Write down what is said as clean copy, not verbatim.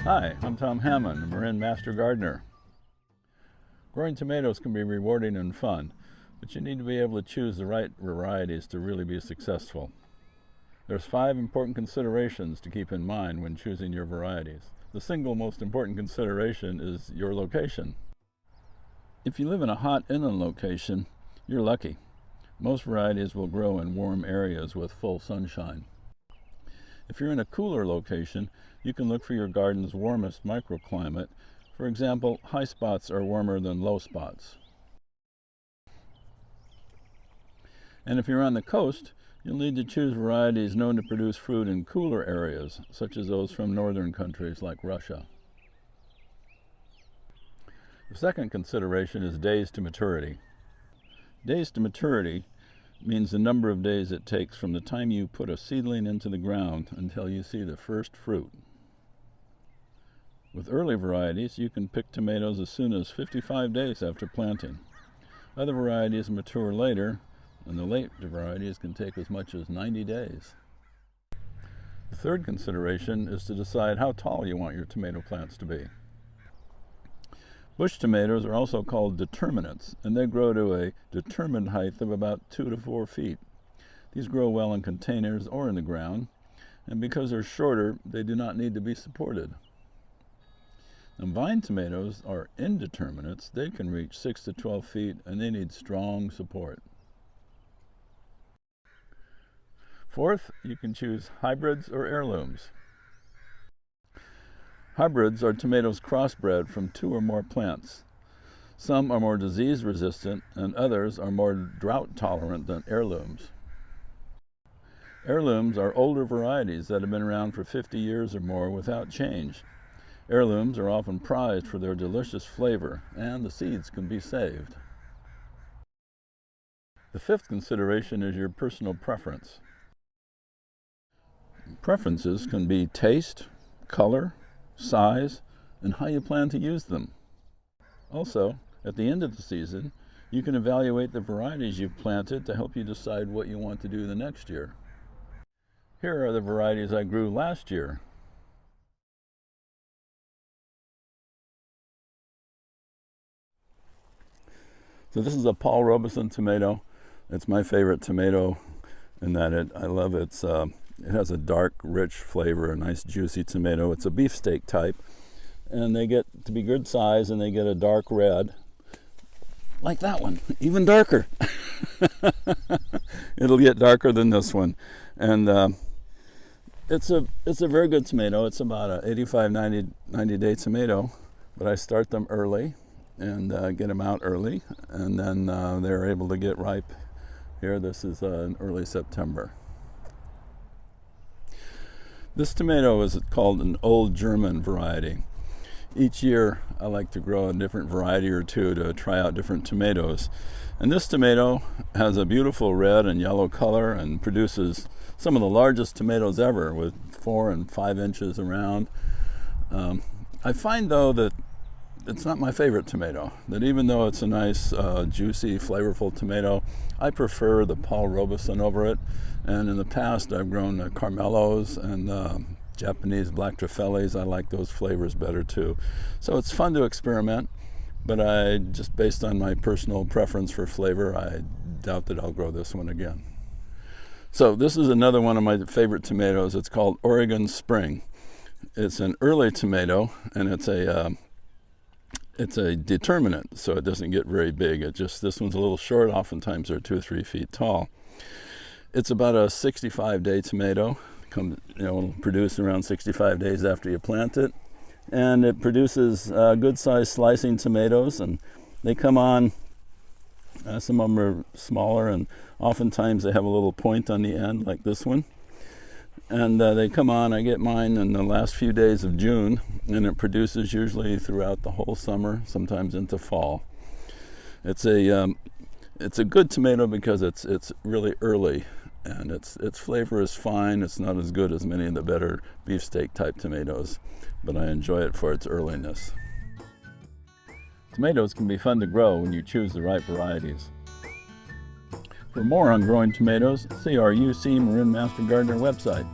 Hi, I'm Tom Hamann, the Marin Master Gardener. Growing tomatoes can be rewarding and fun, but you need to be able to choose the right varieties to really be successful. There's 5 important considerations to keep in mind when choosing your varieties. The single most important consideration is your location. If you live in a hot inland location, you're lucky. Most varieties will grow in warm areas with full sunshine. If you're in a cooler location, you can look for your garden's warmest microclimate. For example, high spots are warmer than low spots. And if you're on the coast, you'll need to choose varieties known to produce fruit in cooler areas, such as those from northern countries like Russia. The second consideration is days to maturity. Days to maturity means the number of days it takes from the time you put a seedling into the ground until you see the first fruit. With early varieties, you can pick tomatoes as soon as 55 days after planting. Other varieties mature later, and the late varieties can take as much as 90 days. The third consideration is to decide how tall you want your tomato plants to be. Bush tomatoes are also called determinants, and they grow to a determined height of about 2 to 4 feet. These grow well in containers or in the ground, and because they're shorter, they do not need to be supported. And vine tomatoes are indeterminates. They can reach 6 to 12 feet, and they need strong support. Fourth, you can choose hybrids or heirlooms. Hybrids are tomatoes crossbred from 2 or more plants. Some are more disease resistant and others are more drought tolerant than heirlooms. Heirlooms are older varieties that have been around for 50 years or more without change. Heirlooms are often prized for their delicious flavor, and the seeds can be saved. The fifth consideration is your personal preference. Preferences can be taste, color, size, and how you plan to use them. Also, at the end of the season, you can evaluate the varieties you've planted to help you decide what you want to do the next year. Here are the varieties I grew last year. So this is a Paul Robeson tomato. It's my favorite tomato in that I love it has a dark, rich flavor, a nice juicy tomato. It's a beefsteak type, and they get to be good size, and they get a dark red, like that one, even darker. It'll get darker than this one, and it's a very good tomato. It's about a 85, 90 day tomato, but I start them early and get them out early, and then they're able to get ripe. Here, this is in early September. This tomato is called an Old German variety. Each year I like to grow a different variety or two to try out different tomatoes. And this tomato has a beautiful red and yellow color and produces some of the largest tomatoes ever, with 4 and 5 inches around. I find though that it's not my favorite tomato, that even though it's a nice juicy flavorful tomato, I prefer the Paul Robeson over it. And in the past I've grown Carmelos and Japanese black Triffelis. I like those flavors better too. So it's fun to experiment, but I just, based on my personal preference for flavor, I doubt that I'll grow this one again. So this is another one of my favorite tomatoes. It's called Oregon Spring. It's an early tomato, and it's a determinant, so it doesn't get very big. This one's a little short. Oftentimes they're 2 or 3 feet tall. It's about a 65-day tomato. It'll produce around 65 days after you plant it, and it produces good-sized slicing tomatoes, and they come on. Some of them are smaller, and oftentimes they have a little point on the end, like this one. And they come on. I get mine in the last few days of June, and it produces usually throughout the whole summer, sometimes into fall. It's a good tomato because it's really early, and its flavor is fine. It's not as good as many of the better beefsteak type tomatoes, but I enjoy it for its earliness. Tomatoes can be fun to grow when you choose the right varieties. For more on growing tomatoes, see our UC Marin Master Gardener website.